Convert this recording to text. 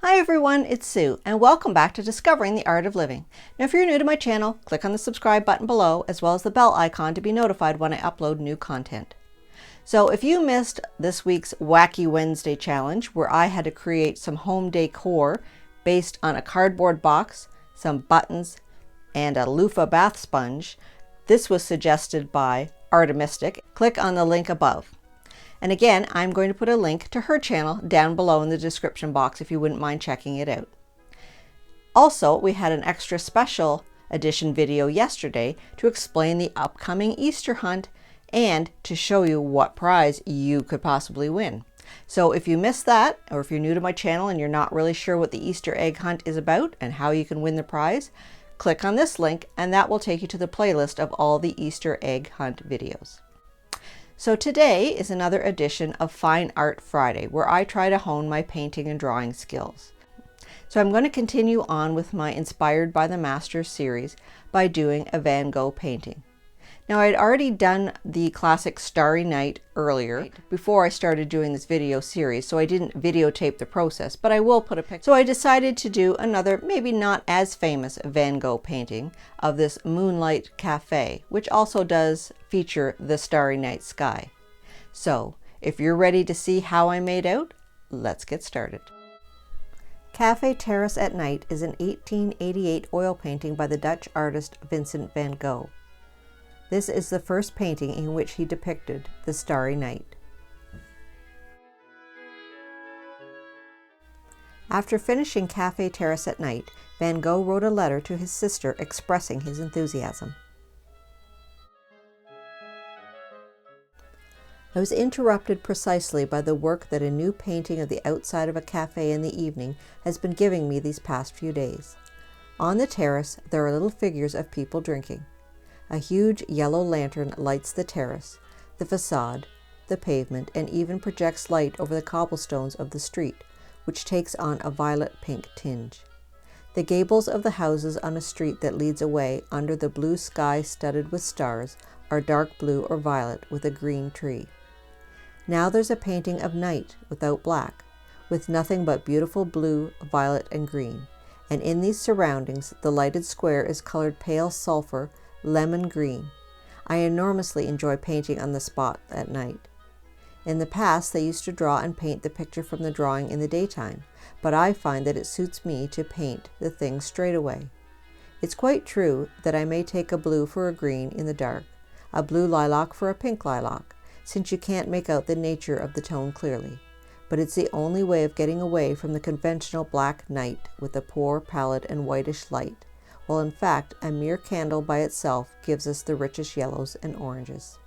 Hi everyone, it's Sue, and welcome back to Discovering the Art of Living. Now if you're new to my channel, click on the subscribe button below as well as the bell icon to be notified when I upload new content. So if you missed this week's Wacky Wednesday challenge where I had to create some home decor based on a cardboard box, some buttons, and a loofah bath sponge, this was suggested by Artemystik. Click on the link above. And again, I'm going to put a link to her channel down below in the description box if you wouldn't mind checking it out. Also, we had an extra special edition video yesterday to explain the upcoming Easter hunt and to show you what prize you could possibly win. So if you missed that, or if you're new to my channel and you're not really sure what the Easter egg hunt is about and how you can win the prize, click on this link and that will take you to the playlist of all the Easter egg hunt videos. So today is another edition of Fine Art Friday, where I try to hone my painting and drawing skills. So I'm going to continue on with my Inspired by the Masters series by doing a Van Gogh painting. Now I'd already done the classic Starry Night earlier before I started doing this video series, so I didn't videotape the process, but I will put a picture. So I decided to do another, maybe not as famous Van Gogh painting of this Moonlight Cafe, which also does feature the starry night sky. So if you're ready to see how I made out, let's get started. Cafe Terrace at Night is an 1888 oil painting by the Dutch artist Vincent van Gogh. This is the first painting in which he depicted the starry night. After finishing Cafe Terrace at Night, Van Gogh wrote a letter to his sister expressing his enthusiasm. I was interrupted precisely by the work that a new painting of the outside of a cafe in the evening has been giving me these past few days. On the terrace, there are little figures of people drinking. A huge yellow lantern lights the terrace, the facade, the pavement, and even projects light over the cobblestones of the street, which takes on a violet-pink tinge. The gables of the houses on a street that leads away under the blue sky studded with stars are dark blue or violet with a green tree. Now there's a painting of night without black, with nothing but beautiful blue, violet, and green, and in these surroundings the lighted square is colored pale sulphur, lemon green. I enormously enjoy painting on the spot at night. In the past, they used to draw and paint the picture from the drawing in the daytime, but I find that it suits me to paint the thing straight away. It's quite true that I may take a blue for a green in the dark, a blue lilac for a pink lilac, since you can't make out the nature of the tone clearly, but it's the only way of getting away from the conventional black night with a poor pallid and whitish light, while in fact a mere candle by itself gives us the richest yellows and oranges.